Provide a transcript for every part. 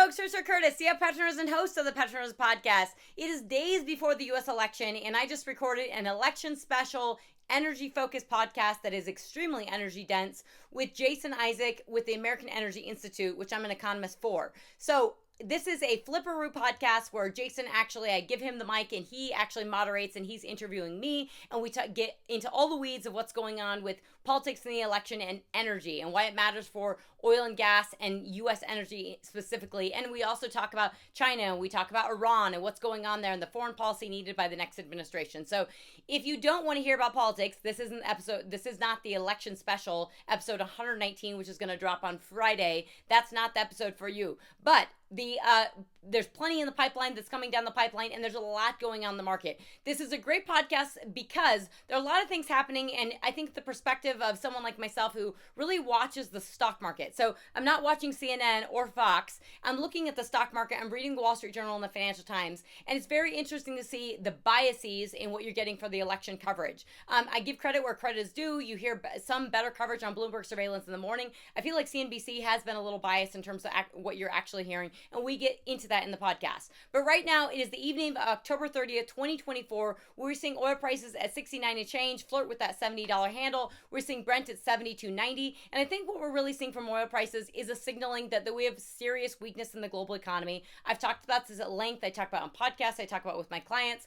folks, Trisha Curtis, CF Petroners and host of the Petroners podcast. It is days before the U.S. election, and I just recorded an election special energy-focused podcast that is extremely energy-dense with Jason Isaac with the American Energy Institute, which I'm an economist for. So this is a flipperoo podcast where Jason I give him the mic and he actually moderates and he's interviewing me, and we get into all the weeds of what's going on with politics in the election and energy and why it matters for oil and gas and U.S. energy specifically. And we also talk about China, and we talk about Iran and what's going on there and the foreign policy needed by the next administration. So if you don't want to hear about politics, this is not the election special, episode 119, which is going to drop on Friday. That's not the episode for you. But there's plenty in the pipeline that's coming down the pipeline, and there's a lot going on in the market. This is a great podcast because there are a lot of things happening, and I think the perspective of someone like myself who really watches the stock market. So I'm not watching CNN or Fox. I'm looking at the stock market. I'm reading the Wall Street Journal and the Financial Times, and it's very interesting to see the biases in what you're getting for the election coverage. I give credit where credit is due. You hear some better coverage on Bloomberg surveillance in the morning. I feel like CNBC has been a little biased in terms of what you're actually hearing, and we get into that in the podcast. But right now, it is the evening of October 30th, 2024. We're seeing oil prices at 69 and change, flirt with that $70 handle. We're seeing Brent at 72.90. And I think what we're really seeing from oil prices is a signaling that we have serious weakness in the global economy. I've talked about this at length. I talk about on podcasts. I talk about with my clients.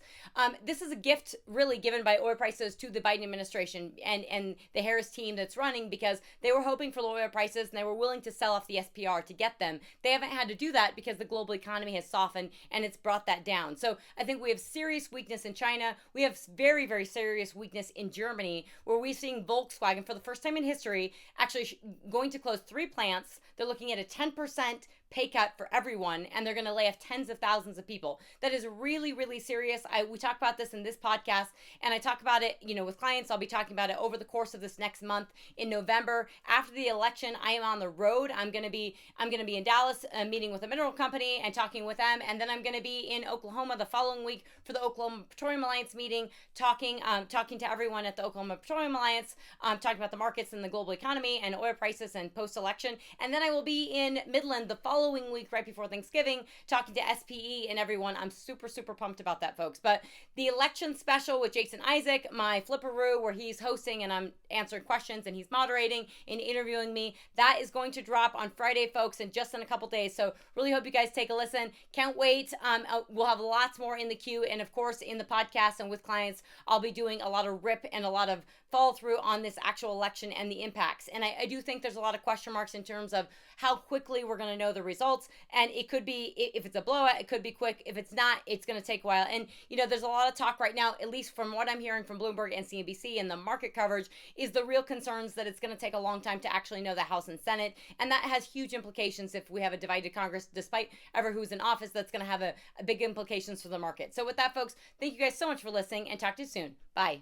This is a gift really given by oil prices to the Biden administration and the Harris team that's running, because they were hoping for low oil prices and they were willing to sell off the SPR to get them. They haven't had to do that because the global economy has softened and it's brought that down. So I think we have serious weakness in China. We have very, very serious weakness in Germany, where we're seeing Volkswagen for the first time in history actually going to close 3 plants. They're looking at a 10% pay cut for everyone, and they're going to lay off tens of thousands of people. That is really, really serious. We talk about this in this podcast, and I talk about it, with clients. I'll be talking about it over the course of this next month in November. After the election, I am on the road. I'm going to be in Dallas, meeting with a mineral company and talking with them, and then I'm going to be in Oklahoma the following week for the Oklahoma Petroleum Alliance meeting, talking to everyone at the Oklahoma Petroleum Alliance, talking about the markets and the global economy and oil prices and post-election. And then I will be in Midland the following week right before Thanksgiving, talking to SPE and everyone. I'm super, super pumped about that, folks. But the election special with Jason Isaac, my flipperoo, where he's hosting and I'm answering questions and he's moderating and interviewing me, that is going to drop on Friday, folks, in just in a couple days. So really hope you guys take a listen. Can't wait. We'll have lots more in the queue. And of course, in the podcast and with clients, I'll be doing a lot of rip and a lot of follow through on this actual election and the impacts. And I do think there's a lot of question marks in terms of how quickly we're going to know the results. And it could be, if it's a blowout, it could be quick. If it's not, it's going to take a while. And, there's a lot of talk right now, at least from what I'm hearing from Bloomberg and CNBC and the market coverage, is the real concerns that it's going to take a long time to actually know the House and Senate. And that has huge implications if we have a divided Congress, despite ever who's in office. That's going to have a big implications for the market. So with that, folks, thank you guys so much for listening, and talk to you soon. Bye.